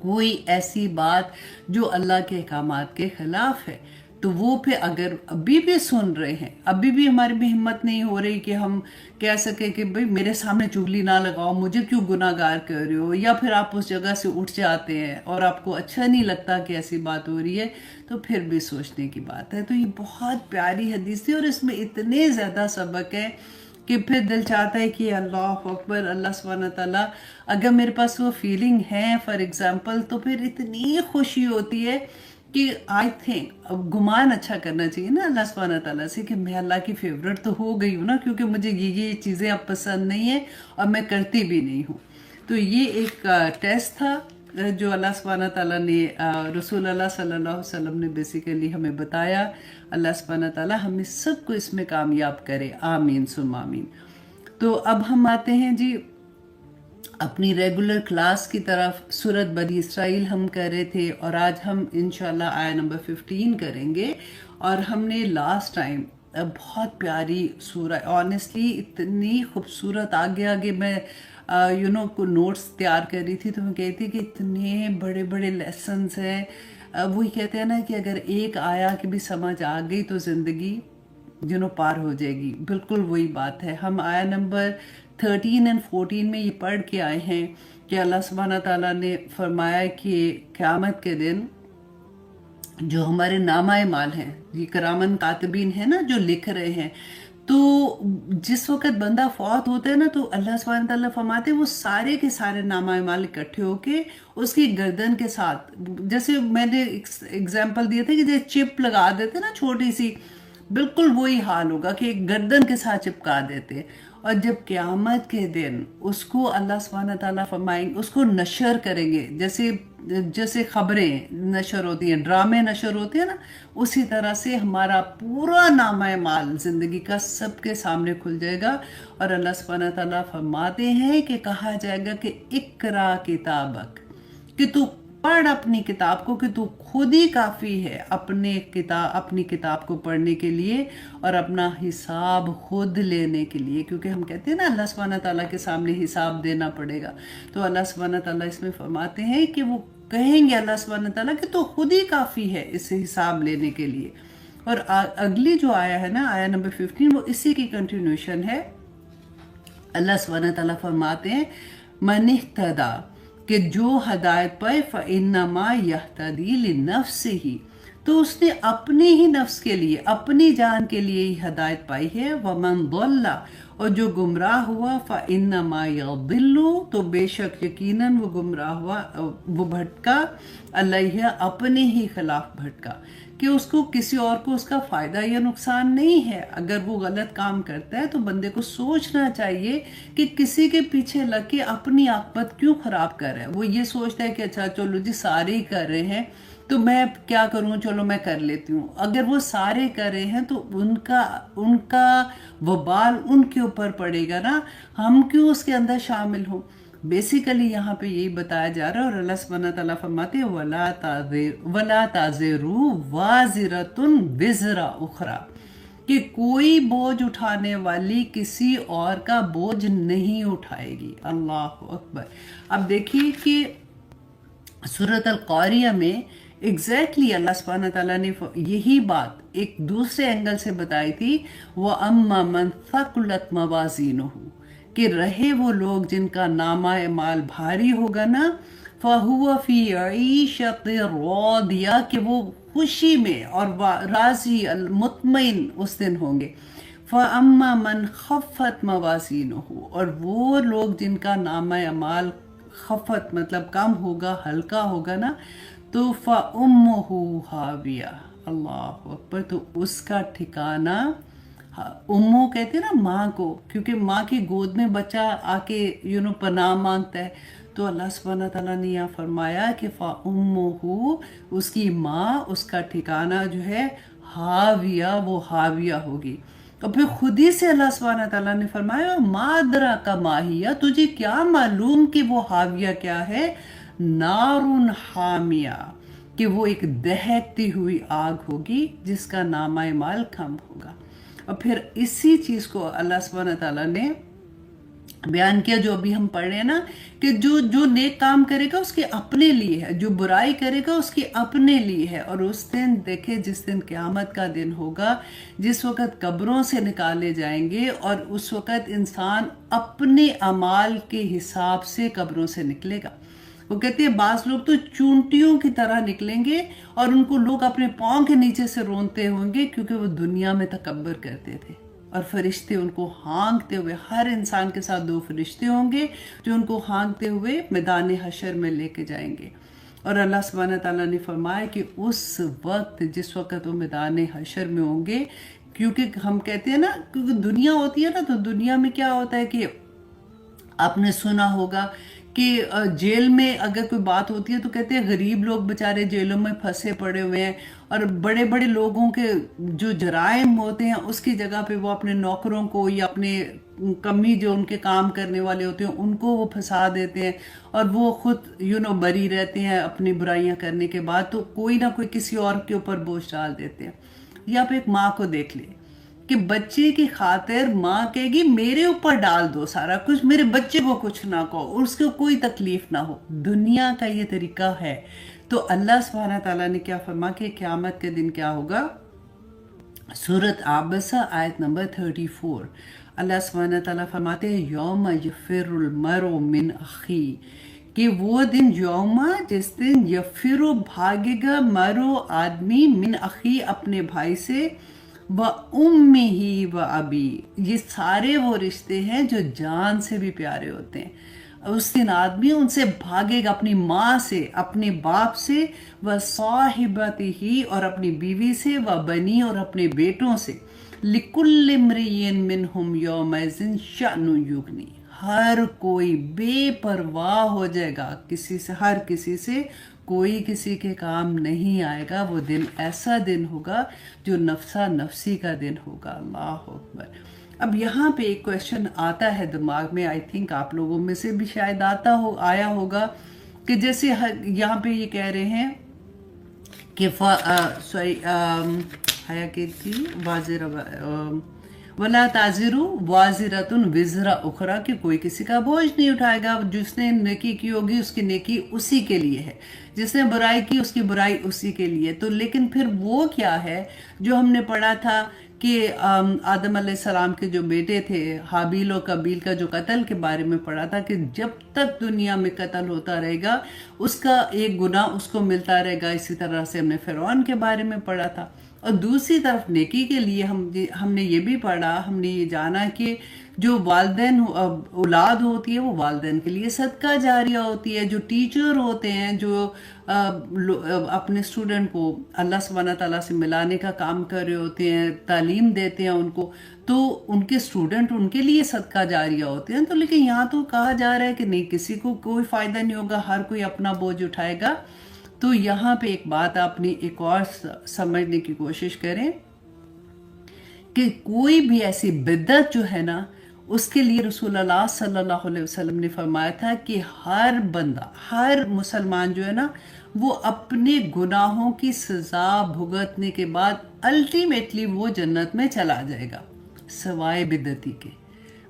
کوئی ایسی بات جو اللہ کے احکامات کے خلاف ہے تو وہ پھر اگر ابھی بھی سن رہے ہیں، ابھی بھی ہماری بھی ہمت نہیں ہو رہی کہ ہم کہہ سکیں کہ بھئی میرے سامنے چغلی نہ لگاؤ، مجھے کیوں گناہ گار کر رہے ہو، یا پھر آپ اس جگہ سے اٹھ جاتے ہیں اور آپ کو اچھا نہیں لگتا کہ ایسی بات ہو رہی ہے، تو پھر بھی سوچنے کی بات ہے۔ تو یہ بہت پیاری حدیث تھی اور اس میں اتنے زیادہ سبق ہے کہ پھر دل چاہتا ہے کہ اللہ اکبر، اللہ سبحانہ تعالیٰ اگر میرے پاس وہ فیلنگ ہے فار ایگزامپل، تو پھر اتنی خوشی ہوتی ہے کہ آئی تھنک گمان اچھا کرنا چاہیے نا اللہ سبحانہ تعالیٰ سے کہ میں اللہ کی فیورٹ تو ہو گئی ہوں نا، کیونکہ مجھے یہ چیزیں اب پسند نہیں ہیں اور میں کرتی بھی نہیں ہوں۔ تو یہ ایک ٹیسٹ تھا جو اللہ سبحانہ تعالیٰ نے رسول اللہ صلی اللہ علیہ وسلم نے بیسیکلی ہمیں بتایا۔ اللہ سبحانہ تعالیٰ ہمیں سب کو اس میں کامیاب کرے، آمین ثم آمین۔ تو اب ہم آتے ہیں جی اپنی ریگولر کلاس کی طرف۔ سورۃ بنی اسرائیل ہم کر رہے تھے اور آج ہم انشاءاللہ آیہ نمبر 15 کریں گے، اور ہم نے لاسٹ ٹائم بہت پیاری سورہ، آنیسٹلی اتنی خوبصورت، آگے میں کو نوٹس تیار کر رہی تھی تو میں کہتی کہ اتنے بڑے بڑے لیسنز ہیں۔ وہی کہتے ہیں نا کہ اگر ایک آیا کہ بھی سمجھ آ گئی تو زندگی پار ہو جائے گی، بالکل وہی بات ہے۔ ہم آیہ نمبر 13 اور 14 میں یہ پڑھ کے آئے ہیں کہ اللہ سبحانہ تعالیٰ نے فرمایا کہ قیامت کے دن جو ہمارے نامہ اعمال ہیں، یہ کرامن کاتبین ہیں نا جو لکھ رہے ہیں، تو جس وقت بندہ فوت ہوتا ہے نا تو اللہ سبحانہ تعالیٰ فرماتے ہیں وہ سارے کے سارے نامہ اعمال اکٹھے ہو کے اس کی گردن کے ساتھ، جیسے میں نے ایگزامپل دیا تھا کہ جیسے چپ لگا دیتے نا چھوٹی سی، بالکل وہی حال ہوگا کہ ایک گردن کے ساتھ چپکا دیتے۔ اور جب قیامت کے دن اس کو اللہ سبحانہ تعالیٰ فرمائیں گے، اس کو نشر کریں گے، جیسے خبریں نشر ہوتی ہیں، ڈرامے نشر ہوتے ہیں نا، اسی طرح سے ہمارا پورا نامہ اعمال زندگی کا سب کے سامنے کھل جائے گا۔ اور اللہ سبحانہ تعالیٰ فرماتے ہیں کہ کہا جائے گا کہ اقرا کتابک، کہ تو پڑھ اپنی کتاب کو، کہ تو خود ہی کافی ہے اپنی کتاب کو پڑھنے کے لیے اور اپنا حساب خود لینے کے لیے، کیونکہ ہم کہتے ہیں نا اللہ سبحانہ تعالیٰ کے سامنے حساب دینا پڑے گا۔ تو اللہ سبحانہ تعالیٰ اس میں فرماتے ہیں کہ وہ کہیں گے اللہ سبحانہ تعالیٰ کہ تو خود ہی کافی ہے اس حساب لینے کے لیے۔ اور اگلی جو آیا ہے نا آیہ نمبر 15، وہ اسی کی کنٹینیوشن ہے۔ اللہ سبحانہ تعالیٰ فرماتے ہیں من اہتدی، کہ جو ہدایت پائے فَإِنَّمَا يَهْتَدِي لِنَفْسِهِ، تو اس نے اپنے ہی نفس کے لیے، اپنی جان کے لیے ہی ہدایت پائی ہے۔ وَمَنْ ضَلَّ، اور جو گمراہ ہوا فَإِنَّمَا يَضِلُّ، تو بے شک یقیناً وہ گمراہ ہوا، وہ بھٹکا، علیہ، اپنے ہی خلاف بھٹکا، کہ اس کو کسی اور کو اس کا فائدہ یا نقصان نہیں ہے۔ اگر وہ غلط کام کرتا ہے تو بندے کو سوچنا چاہیے کہ کسی کے پیچھے لگ کے اپنی عاقبت کیوں خراب کر رہا ہے۔ وہ یہ سوچتا ہے کہ اچھا چلو جی سارے ہی کر رہے ہیں تو میں کیا کروں، چلو میں کر لیتی ہوں۔ اگر وہ سارے کر رہے ہیں تو ان کا وبال ان کے اوپر پڑے گا نا، ہم کیوں اس کے اندر شامل ہوں۔ بیسیکلی یہاں پہ یہی بتایا جا رہا ہے، اور اللہ سبحانہ تعالیٰ فرماتے ہیں وَلَا تَزِرُ وَازِرَةٌ وِزْرَ أُخْرَى، کہ کوئی بوجھ اٹھانے والی کسی اور کا بوجھ نہیں اٹھائے گی۔ اللہ اکبر۔ اب دیکھیے کہ سورۃ القاریہ میں ایگزیکٹلی اللہ سبحانہ تعالیٰ نے یہی بات ایک دوسرے اینگل سے بتائی تھی، وَأَمَّا مَنْ ثَقُلَتْ مَوَازِينُهُ، کہ رہے وہ لوگ جن کا نامہ اعمال بھاری ہوگا نا، فَهُوَ فِي عِيشَةٍ رَاضِيَةٍ، کہ وہ خوشی میں اور راضی مطمئن اس دن ہوں گے۔ فَأَمَّا مَنْ خَفَّتْ مَوَازِينُهُ، اور وہ لوگ جن کا نامہ اعمال خفت مطلب کم ہوگا، ہلکا ہوگا نا، تو فَأُمُّهُ هَاوِيَةٌ، اللہ اکبر، تو اس کا ٹھکانہ، امو کہتے ہیں نا ماں کو، کیونکہ ماں کی گود میں بچہ آ کے پناہ مانگتا ہے، تو اللہ سبحانہ تعالیٰ نے یہاں فرمایا کہ فَأُمُّهُ، اس کی ماں، اس کا ٹھکانہ جو ہے ہاویہ، وہ ہاویہ ہوگی۔ اور پھر خود ہی سے اللہ سبحانہ تعالیٰ نے فرمایا ما ادراک ما ہی، تجھے کیا معلوم کہ وہ ہاویہ کیا ہے، نار حامیہ، کہ وہ ایک دہکتی ہوئی آگ ہوگی جس کا نامہ اعمال کم ہوگا۔ اور پھر اسی چیز کو اللہ سبحانہ تعالیٰ نے بیان کیا جو ابھی ہم پڑھ رہے ہیں نا کہ جو نیک کام کرے گا اس کے اپنے لیے ہے، جو برائی کرے گا اس کے اپنے لیے ہے۔ اور اس دن دیکھے جس دن قیامت کا دن ہوگا، جس وقت قبروں سے نکالے جائیں گے اور اس وقت انسان اپنے اعمال کے حساب سے قبروں سے نکلے گا۔ وہ کہتے ہیں بعض لوگ تو چونٹیوں کی طرح نکلیں گے اور ان کو لوگ اپنے پاؤں کے نیچے سے رونتے ہوں گے کیونکہ وہ دنیا میں تکبر کرتے تھے، اور فرشتے ان کو ہانکتے ہوئے، ہر انسان کے ساتھ 2 فرشتے ہوں گے جو ان کو ہانکتے ہوئے میدان حشر میں لے کے جائیں گے۔ اور اللہ سبحانہ تعالیٰ نے فرمایا کہ اس وقت جس وقت وہ میدان حشر میں ہوں گے، کیونکہ ہم کہتے ہیں نا کیونکہ دنیا ہوتی ہے نا، تو دنیا میں کیا ہوتا ہے کہ آپ نے سنا ہوگا کہ جیل میں اگر کوئی بات ہوتی ہے تو کہتے ہیں غریب لوگ بےچارے جیلوں میں پھنسے پڑے ہوئے ہیں، اور بڑے بڑے لوگوں کے جو جرائم ہوتے ہیں اس کی جگہ پہ وہ اپنے نوکروں کو یا اپنے کمی جو ان کے کام کرنے والے ہوتے ہیں ان کو وہ پھنسا دیتے ہیں، اور وہ خود بری رہتے ہیں اپنی برائیاں کرنے کے بعد، تو کوئی نہ کوئی کسی اور کے اوپر بوجھ ڈال دیتے ہیں۔ یا آپ ایک ماں کو دیکھ لیں کہ بچے کی خاطر ماں کہے گی میرے اوپر ڈال دو سارا کچھ، میرے بچے کو کچھ نہ کہو، اس کو کوئی تکلیف نہ ہو۔ دنیا کا یہ طریقہ ہے۔ تو اللہ سبحانہ تعالیٰ نے کیا فرما کہ قیامت کے دن کیا ہوگا؟ سورۃ عابسہ آیت نمبر 34، اللہ سبحانہ تعالیٰ فرماتے ہیں یوم یفر المرء من اخی، کہ وہ دن یوم جس دن یفر بھاگے گا مرو آدمی من اخی اپنے بھائی سے، وَأُمِّهِ وَأَبِي، یہ سارے وہ رشتے ہیں جو جان سے بھی پیارے ہوتے ہیں۔ اس دن آدمی ان سے بھاگے گا، اپنی ماں سے، اپنے باپ سے، وَصَاحِبَتِهِ اور اپنی بیوی سے، وَبَنِي اور اپنے بیٹوں سے، لِكُلِّ امْرِئٍ مِّنْهُمْ يَوْمَئِذٍ شَأْنٌ يُغْنِيهِ، ہر کوئی بے پرواہ ہو جائے گا کسی سے، ہر کسی سے، کوئی کسی کے کام نہیں آئے گا۔ وہ دن ایسا دن ہوگا جو نفسا نفسی کا دن ہوگا۔ اللہ اکبر۔ اب یہاں پہ ایک کویشچن آتا ہے دماغ میں، آئی تھنک آپ لوگوں میں سے بھی شاید آیا ہوگا، کہ جیسے یہاں پہ یہ کہہ رہے ہیں کہ تھی وَلَا تَزِرُ وَازِرَةٌ وِزْرَ أُخْرَى، کہ کوئی کسی کا بوجھ نہیں اٹھائے گا، جس نے نیکی کی ہوگی اس کی نیکی اسی کے لیے ہے، جس نے برائی کی اس کی برائی اسی کے لیے۔ تو لیکن پھر وہ کیا ہے جو ہم نے پڑھا تھا کہ آدم علیہ السلام کے جو بیٹے تھے حابیل و قابیل کا جو قتل کے بارے میں پڑھا تھا کہ جب تک دنیا میں قتل ہوتا رہے گا اس کا ایک گناہ اس کو ملتا رہے گا۔ اسی طرح سے ہم نے فرعون کے بارے میں پڑھا تھا۔ اور دوسری طرف نیکی کے لیے ہم نے یہ بھی پڑھا، ہم نے یہ جانا کہ جو والدین اولاد ہوتی ہے وہ والدین کے لیے صدقہ جاریہ ہوتی ہے، جو ٹیچر ہوتے ہیں جو اپنے اسٹوڈنٹ کو اللہ سبحانہ تعالیٰ سے ملانے کا کام کر رہے ہوتے ہیں، تعلیم دیتے ہیں ان کو، تو ان کے اسٹوڈنٹ ان کے لیے صدقہ جاریہ ہوتے ہیں۔ تو لیکن یہاں تو کہا جا رہا ہے کہ نہیں، کسی کو کوئی فائدہ نہیں ہوگا، ہر کوئی اپنا بوجھ اٹھائے گا۔ تو یہاں پہ ایک بات آپ نے ایک اور سمجھنے کی کوشش کریں کہ کوئی بھی ایسی بدعت جو ہے نا، اس کے لیے رسول اللہ صلی اللہ علیہ وسلم نے فرمایا تھا کہ ہر بندہ، ہر مسلمان جو ہے نا، وہ اپنے گناہوں کی سزا بھگتنے کے بعد الٹیمیٹلی وہ جنت میں چلا جائے گا، سوائے بدعتی کے۔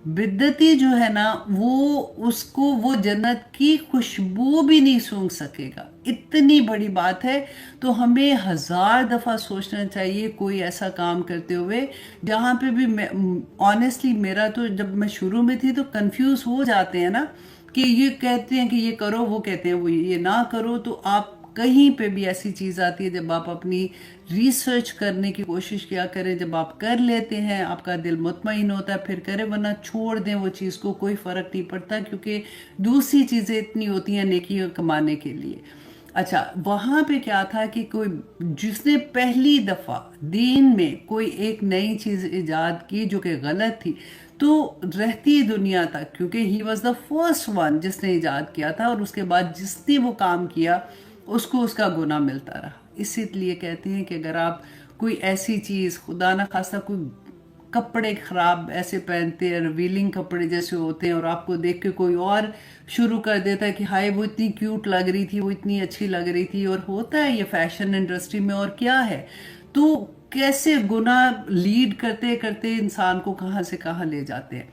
بدعتی جو ہے نا اس کو وہ جنت کی خوشبو بھی نہیں سونگھ سکے گا، اتنی بڑی بات ہے۔ تو ہمیں 1000 دفعہ سوچنا چاہیے کوئی ایسا کام کرتے ہوئے جہاں پہ بھی آنیسٹلی میرا تو جب میں شروع میں تھی تو کنفیوز ہو جاتے ہیں نا کہ یہ کہتے ہیں کہ یہ کرو، وہ کہتے ہیں وہ یہ نہ کرو۔ تو آپ کہیں پہ بھی ایسی چیز آتی ہے جب آپ اپنی ریسرچ کرنے کی کوشش کیا کریں، جب آپ کر لیتے ہیں آپ کا دل مطمئن ہوتا ہے پھر کریں، ورنہ چھوڑ دیں وہ چیز کو، کوئی فرق نہیں پڑتا، کیونکہ دوسری چیزیں اتنی ہوتی ہیں نیکی کمانے کے لیے۔ اچھا، وہاں پہ کیا تھا کہ کوئی جس نے پہلی دفعہ دین میں کوئی ایک نئی چیز ایجاد کی جو کہ غلط تھی، تو رہتی دنیا تک، کیونکہ he was the first one جس نے ایجاد کیا تھا، اور اس کے بعد جس نے وہ کام کیا اس کو اس کا گناہ ملتا رہا۔ اسی لیے کہتے ہیں کہ اگر آپ کوئی ایسی چیز، خدا نہ خواستہ کوئی کپڑے خراب ایسے پہنتے ہیں، ریویلنگ کپڑے جیسے ہوتے ہیں، اور آپ کو دیکھ کے کوئی اور شروع کر دیتا ہے کہ ہائے وہ اتنی کیوٹ لگ رہی تھی، وہ اتنی اچھی لگ رہی تھی، اور ہوتا ہے یہ فیشن انڈسٹری میں، اور کیا ہے، تو کیسے گناہ لیڈ کرتے کرتے انسان کو کہاں سے کہاں لے جاتے ہیں۔